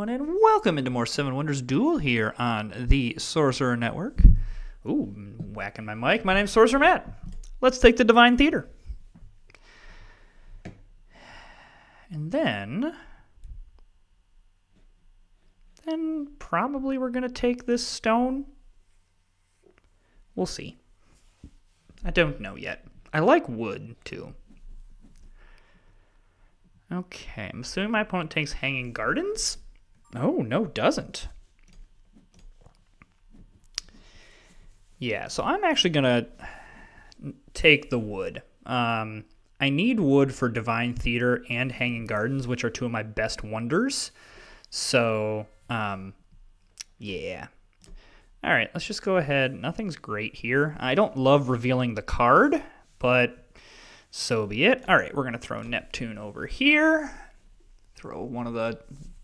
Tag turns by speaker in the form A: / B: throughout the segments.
A: everyone, and welcome into more Seven Wonders Duel here on the Sorcerer Network. Ooh, whacking my mic. My name's Sorcerer Matt. Let's take the Divine Theater. And then probably we're going to take this stone. We'll see. I don't know yet. I like wood, too. Okay, I'm assuming my opponent takes Hanging Gardens? Oh, no, doesn't. Yeah, so I'm actually going to take the wood. I need wood for Divine Theater and Hanging Gardens, which are two of my best wonders. So, yeah. All right, let's just go ahead. Nothing's great here. I don't love revealing the card, but so be it. All right, we're going to throw Neptune over here. Throw one of the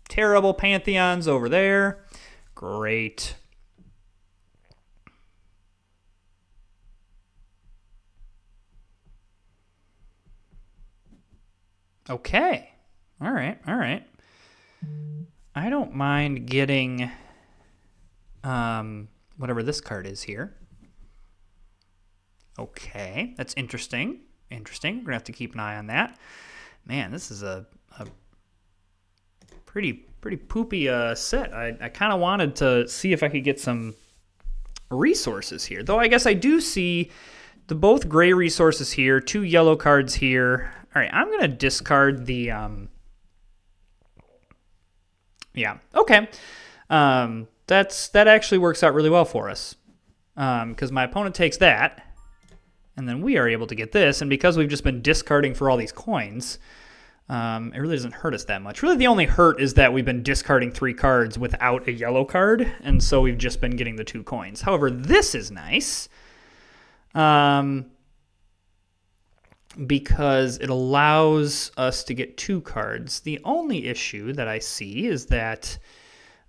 A: terrible Pantheons over there. Great. Okay. All right, all right. I don't mind getting whatever this card is here. Okay, that's interesting. Interesting. We're going to have to keep an eye on that. Man, this is a pretty poopy set. I kind of wanted to see if I could get some resources here. Though I guess I do see the both gray resources here, two yellow cards here. All right, I'm going to discard the... Yeah, okay. That actually works out really well for us. Because my opponent takes that. And then we are able to get this, and because we've just been discarding for all these coins, it really doesn't hurt us that much. Really, the only hurt is that we've been discarding 3 cards without a yellow card, and so we've just been getting the 2 coins. However, this is nice, because it allows us to get 2 cards. The only issue that I see is that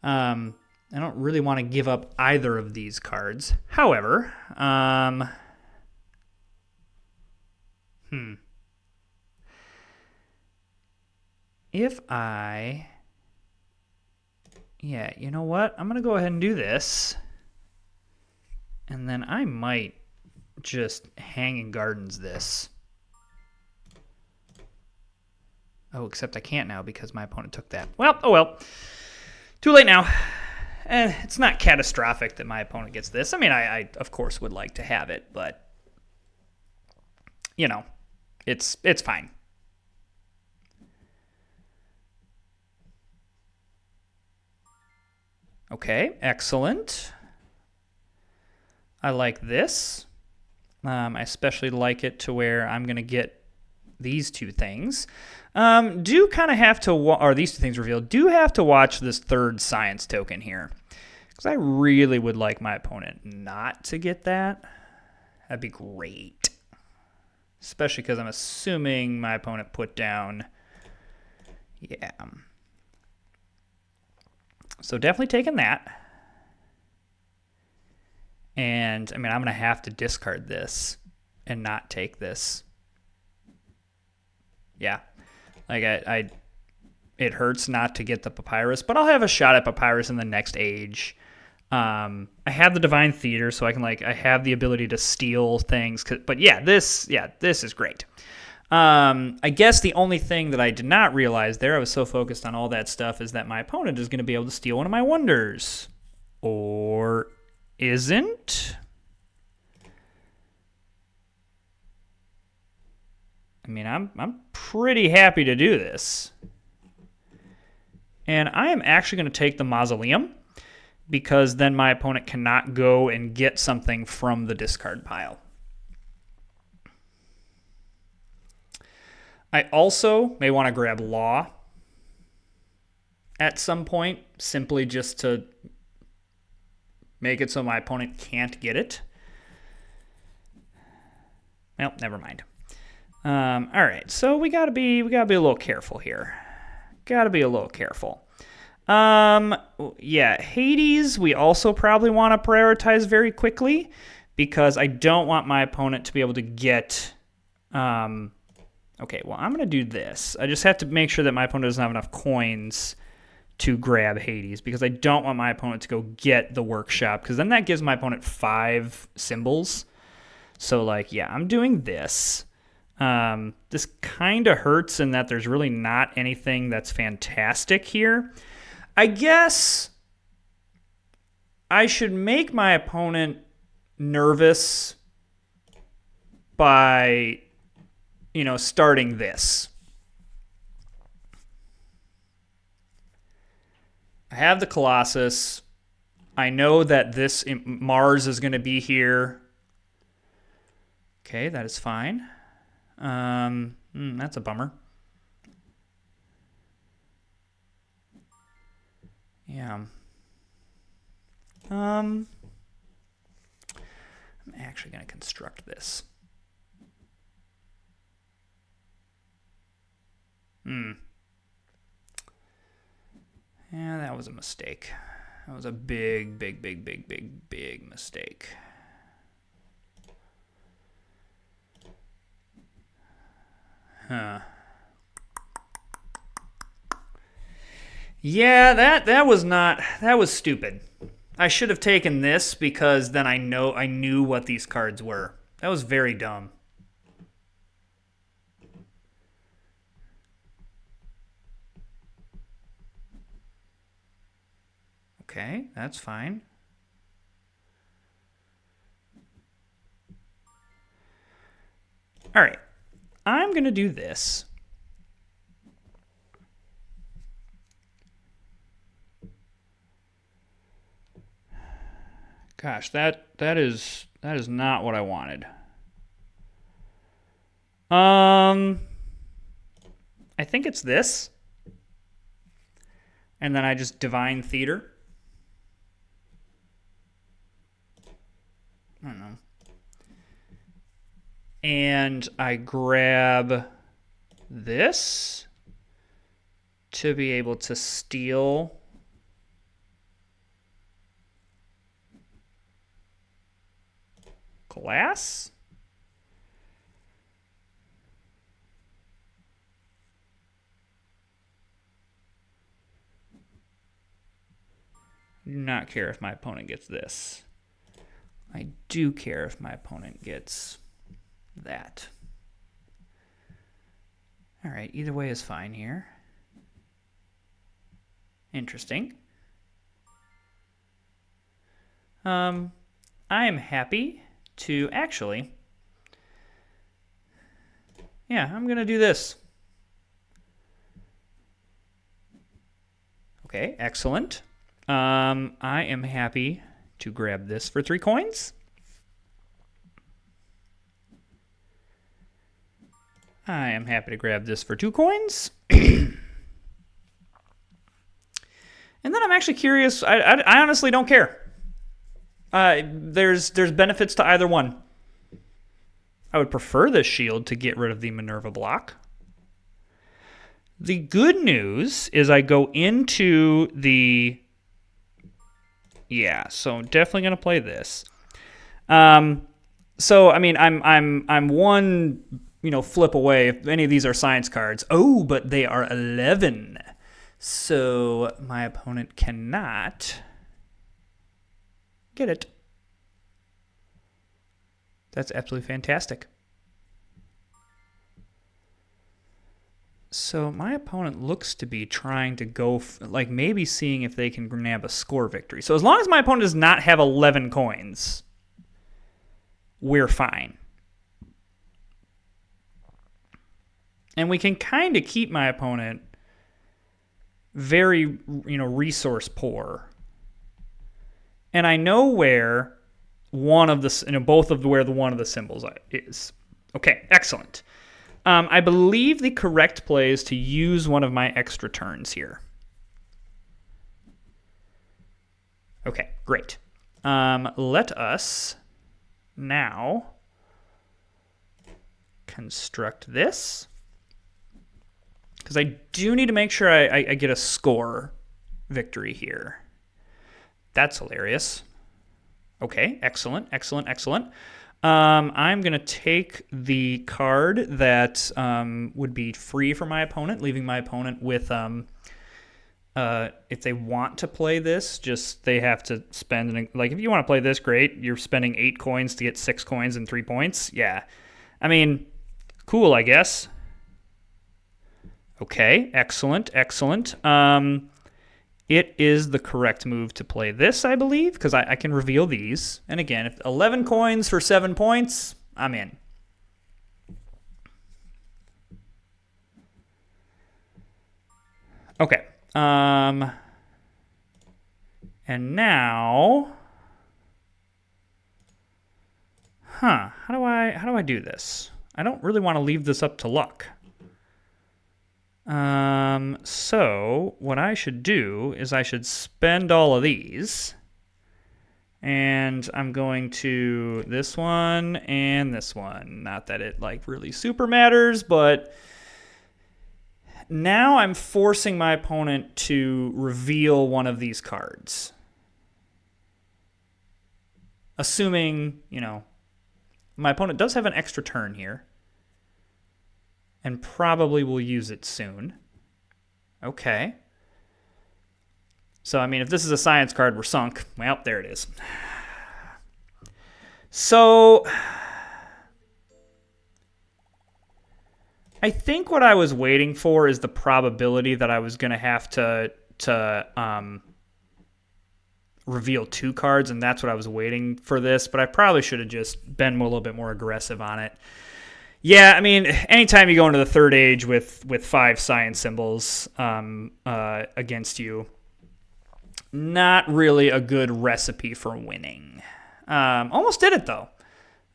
A: I don't really want to give up either of these cards. However, if yeah, you know what? I'm going to go ahead and do this. And then I might just Hanging Gardens this. Oh, except I can't now because my opponent took that. Well, oh well. Too late now. It's not catastrophic that my opponent gets this. I mean, I of course would like to have it, but you know, it's fine. Okay, excellent. I like this. I especially like it to where I'm going to get these 2 things. Do kind of have to, or these 2 things revealed, do have to watch this 3rd science token here. Because I really would like my opponent not to get that. That'd be great. Especially because I'm assuming my opponent put down, yeah. So definitely taking that. And, I mean, I'm going to have to discard this and not take this. Yeah. Like, it hurts not to get the Papyrus, but I'll have a shot at Papyrus in the next age. I have the Divine Theater, so I have the ability to steal things. But yeah, this is great. I guess the only thing that I did not realize there, I was so focused on all that stuff, is that my opponent is going to be able to steal one of my wonders. Or isn't? I mean, I'm pretty happy to do this. And I am actually going to take the Mausoleum, because then my opponent cannot go and get something from the discard pile. I also may want to grab Law at some point, simply just to make it so my opponent can't get it. Well, never mind. All right, so we gotta be a little careful here. Gotta be a little careful. Yeah, Hades, we also probably want to prioritize very quickly, because I don't want my opponent to be able to get Okay, well, I'm going to do this. I just have to make sure that my opponent doesn't have enough coins to grab Hades because I don't want my opponent to go get the workshop because then that gives my opponent 5 symbols. So, like, yeah, I'm doing this. This kind of hurts in that there's really not anything that's fantastic here. I guess I should make my opponent nervous by, starting this. I have the Colossus. I know that this Mars is going to be here. Okay, that is fine. That's a bummer. Yeah. I'm actually going to construct this. Yeah, that was a mistake. That was a big mistake. Huh. Yeah, that was stupid. I should have taken this because then I knew what these cards were. That was very dumb. Okay, that's fine. All right, I'm going to do this. Gosh, that is not what I wanted. I think it's this. And then I just Divine Theater. I don't know. And I grab this to be able to steal glass. I do not care if my opponent gets this. I do care if my opponent gets that. All right, either way is fine here. Interesting. I am happy to actually, yeah, I'm going to do this. Okay, excellent. I am happy to grab this for 3 coins. I am happy to grab this for 2 coins. And then I'm actually curious. I honestly don't care. There's benefits to either one. I would prefer this shield to get rid of the Minerva block. The good news is I go into the... Yeah, so definitely going to play this. So I mean, I'm one, flip away. If any of these are science cards, oh, but they are 11. So my opponent cannot get it. That's absolutely fantastic. So my opponent looks to be trying to go, maybe seeing if they can nab a score victory. So as long as my opponent does not have 11 coins, we're fine. And we can kind of keep my opponent very, resource poor. And I know where one of the, both of where the one of the symbols is. Okay, excellent. I believe the correct play is to use one of my extra turns here. Okay, great. Let us now construct this. Because I do need to make sure I get a score victory here. That's hilarious. Okay, excellent, excellent, excellent. I'm going to take the card that would be free for my opponent, leaving my opponent with if they want to play this, just they have to spend, like, if you want to play this, great. You're spending 8 coins to get 6 coins and 3 points. Yeah. I mean, cool, I guess. Okay, excellent, excellent. It is the correct move to play this, I believe, because I can reveal these. And again, if 11 coins for 7 points, I'm in. Okay. And now, how do I do this? I don't really want to leave this up to luck. So what I should do is I should spend all of these, and I'm going to this one and this one. Not that it like really super matters, but now I'm forcing my opponent to reveal one of these cards. Assuming, my opponent does have an extra turn here, and probably will use it soon. Okay. So, I mean, if this is a science card, we're sunk. Well, there it is. So, I think what I was waiting for is the probability that I was going to have to reveal 2 cards, and that's what I was waiting for this, but I probably should have just been a little bit more aggressive on it. Yeah, I mean, anytime you go into the third age with 5 science symbols against you, not really a good recipe for winning. Almost did it, though.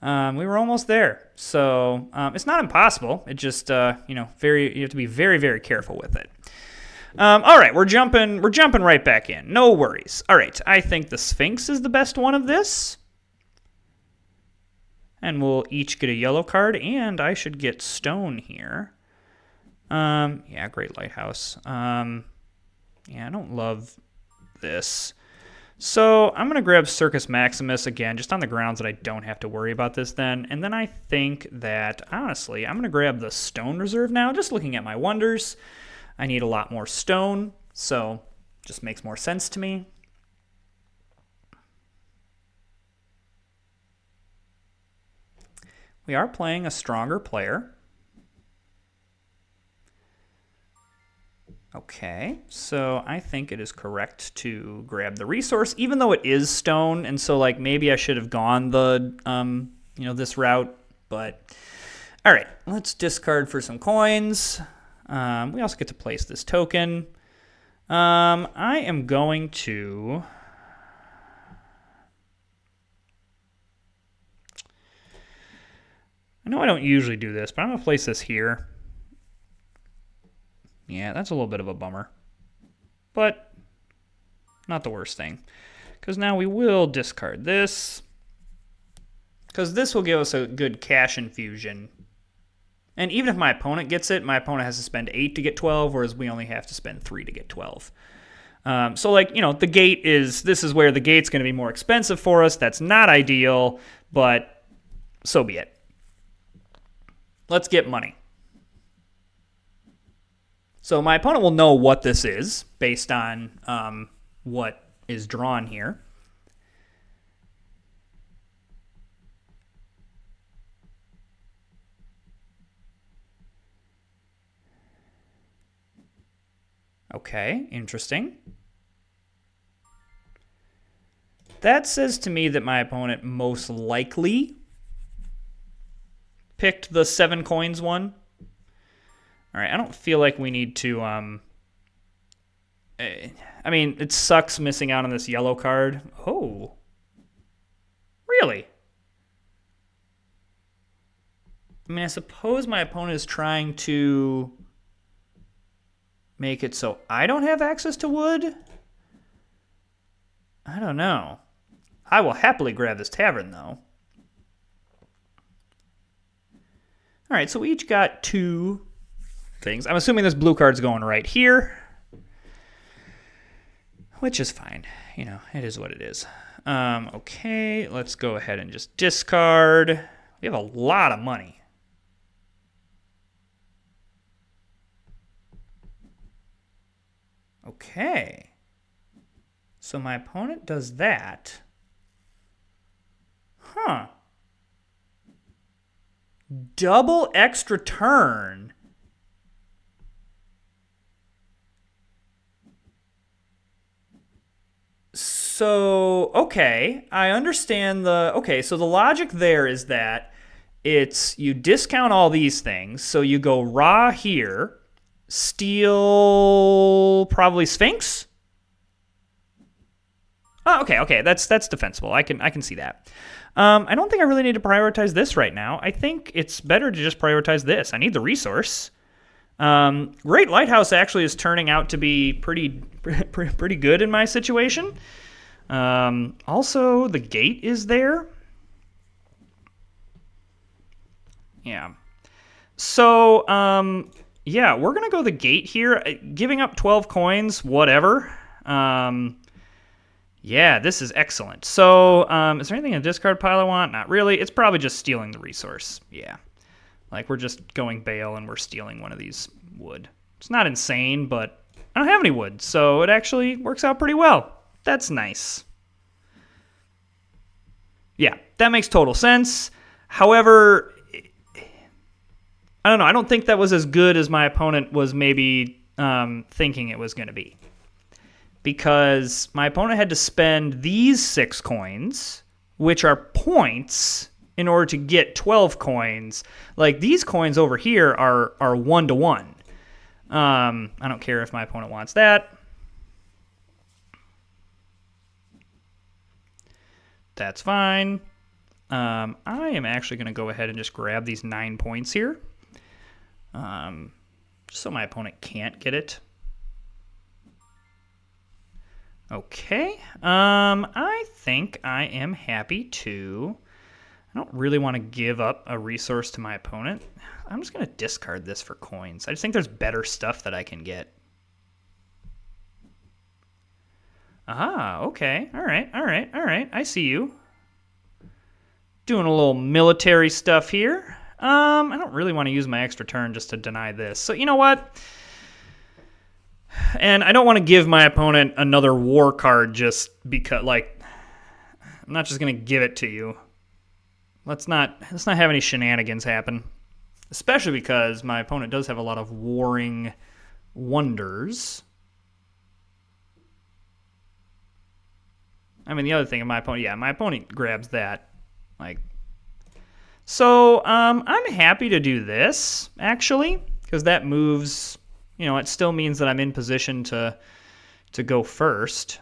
A: We were almost there. So it's not impossible. It just, you have to be very, very careful with it. All right, we're jumping right back in. No worries. All right, I think the Sphinx is the best one of this. And we'll each get a yellow card, and I should get stone here. Yeah, Great Lighthouse. Yeah, I don't love this. So I'm going to grab Circus Maximus again, just on the grounds that I don't have to worry about this then. And then I think that, honestly, I'm going to grab the Stone Reserve now, just looking at my wonders. I need a lot more stone, so just makes more sense to me. We are playing a stronger player. Okay, so I think it is correct to grab the resource, even though it is stone, and so like maybe I should have gone the this route, but all right, let's discard for some coins. We also get to place this token. I am going to I know I don't usually do this, but I'm going to place this here. Yeah, that's a little bit of a bummer. But not the worst thing. Because now we will discard this. Because this will give us a good cash infusion. And even if my opponent gets it, my opponent has to spend 8 to get 12, whereas we only have to spend 3 to get 12. So, like, the gate this is where the gate's going to be more expensive for us. That's not ideal, but so be it. Let's get money. So my opponent will know what this is based on what is drawn here. Okay, interesting. That says to me that my opponent most likely picked the 7 coins one. All right, I don't feel like we need to, I mean, it sucks missing out on this yellow card. Oh, really? I mean, I suppose my opponent is trying to make it so I don't have access to wood? I don't know. I will happily grab this tavern, though. All right, so we each got 2 things. I'm assuming this blue card's going right here, which is fine. It is what it is. Okay, let's go ahead and just discard. We have a lot of money. Okay. So my opponent does that. Huh. Double extra turn. So, okay, I understand so the logic there is that it's you discount all these things. So you go Ra here, steal probably Sphinx. Oh, okay, that's defensible. I can see that. I don't think I really need to prioritize this right now. I think it's better to just prioritize this. I need the resource. Great Lighthouse actually is turning out to be pretty good in my situation. Also, the gate is there. Yeah. So, yeah, we're going to go the gate here. Giving up 12 coins, whatever. Yeah, this is excellent. So, is there anything in the discard pile I want? Not really. It's probably just stealing the resource. Yeah. Like, we're just going Bale and we're stealing one of these wood. It's not insane, but I don't have any wood, so it actually works out pretty well. That's nice. Yeah, that makes total sense. However, I don't know. I don't think that was as good as my opponent was maybe thinking it was going to be. Because my opponent had to spend these 6 coins, which are points, in order to get 12 coins. Like, these coins over here are 1-to-1. I don't care if my opponent wants that. That's fine. I am actually going to go ahead and just grab these 9 points here. Just so my opponent can't get it. Okay. I think I am happy to... I don't really want to give up a resource to my opponent. I'm just going to discard this for coins. I just think there's better stuff that I can get. Ah, okay. All right. I see you. Doing a little military stuff here. I don't really want to use my extra turn just to deny this. So you know what? And I don't want to give my opponent another war card just because, like, I'm not just going to give it to you. Let's not have any shenanigans happen. Especially because my opponent does have a lot of warring wonders. I mean, the other thing, my opponent grabs that. Like, so I'm happy to do this, actually, because that moves, it still means that I'm in position to go first.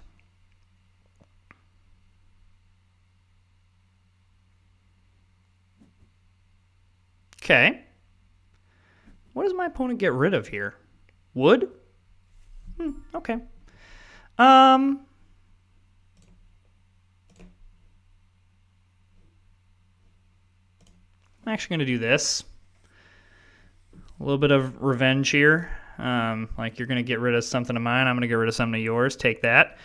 A: Okay. What does my opponent get rid of here? Wood? Okay. I'm actually going to do this. A little bit of revenge here. Like, you're going to get rid of something of mine. I'm going to get rid of something of yours. Take that.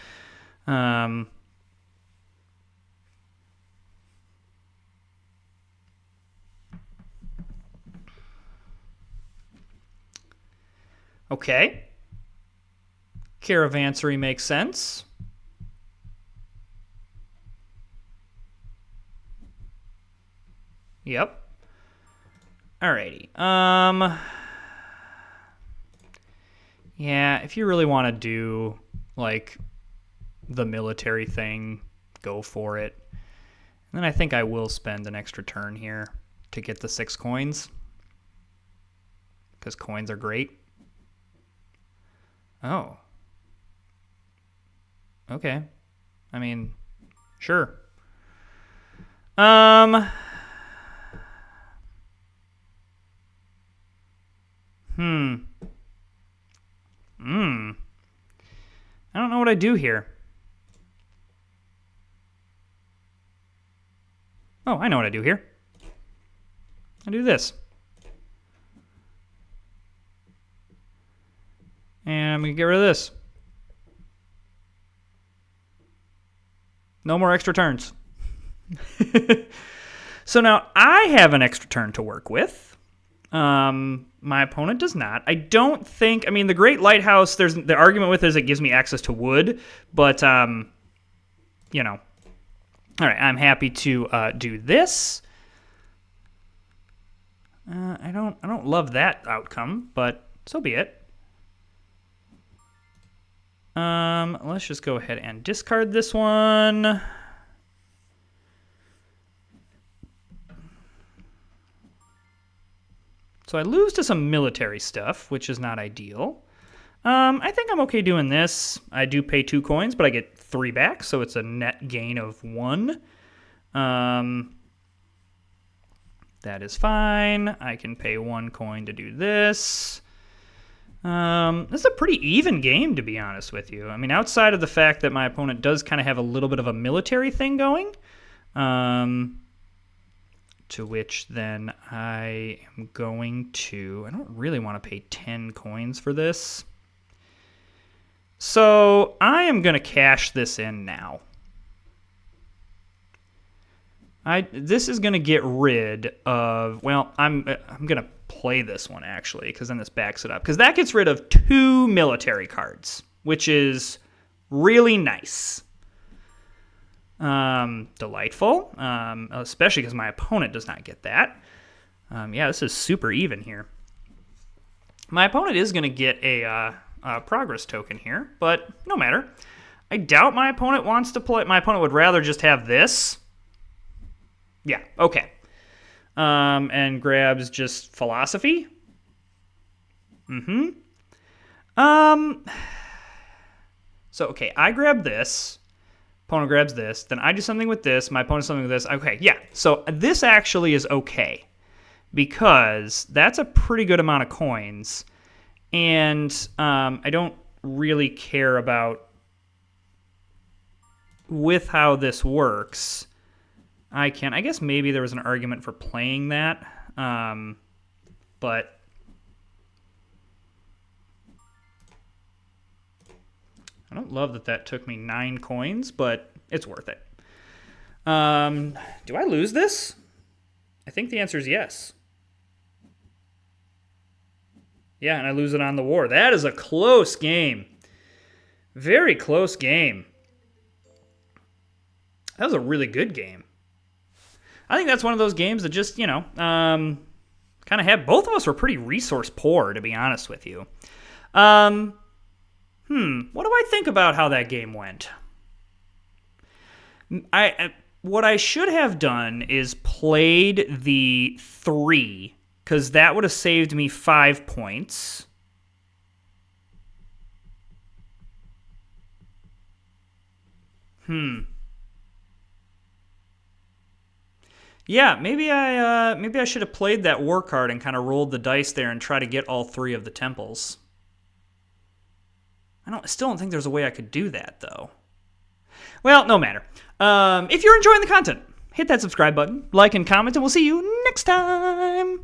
A: Okay. Caravansary makes sense. Yep. Alrighty. Yeah, if you really want to do, like, the military thing, go for it. And then I think I will spend an extra turn here to get the 6 coins. Because coins are great. Oh. Okay. I mean, sure. I don't know what I do here. Oh, I know what I do here. I do this. And I'm going to get rid of this. No more extra turns. So now I have an extra turn to work with. My opponent does not. I don't think. I mean, the Great Lighthouse. There's the argument with it is it gives me access to wood, but you know. All right, I'm happy to do this. I don't love that outcome, but so be it. Let's just go ahead and discard this one. So I lose to some military stuff, which is not ideal. I think I'm okay doing this. I do pay 2 coins, but I get 3 back, so it's a net gain of 1. That is fine. I can pay 1 coin to do this. This is a pretty even game, to be honest with you. I mean, outside of the fact that my opponent does kind of have a little bit of a military thing going, to which then I am going to... I don't really want to pay 10 coins for this. So I am going to cash this in now. This is going to get rid of... Well, I'm going to play this one, actually, because then this backs it up. Because that gets rid of 2 military cards, which is really nice. Delightful, especially because my opponent does not get that. Yeah, this is super even here. My opponent is going to get a progress token here, but no matter. I doubt my opponent wants to play. My opponent would rather just have this. Yeah, okay. And grabs just philosophy. So, okay, I grab this. Opponent grabs this. Then I do something with this. My opponent does something with this. Okay, yeah. So this actually is okay because that's a pretty good amount of coins. And I don't really care about with how this works. I guess maybe there was an argument for playing that, but I don't love that took me 9 coins, but it's worth it. Do I lose this? I think the answer is yes. Yeah, and I lose it on the war. That is a close game. Very close game. That was a really good game. I think that's one of those games that just, kind of had... Both of us were pretty resource poor, to be honest with you. What do I think about how that game went? What I should have done is played the 3, because that would have saved me 5 points. Yeah, maybe I should have played that war card and kind of rolled the dice there and try to get all 3 of the temples. I still don't think there's a way I could do that, though. Well, no matter. If you're enjoying the content, hit that subscribe button, like and comment, and we'll see you next time.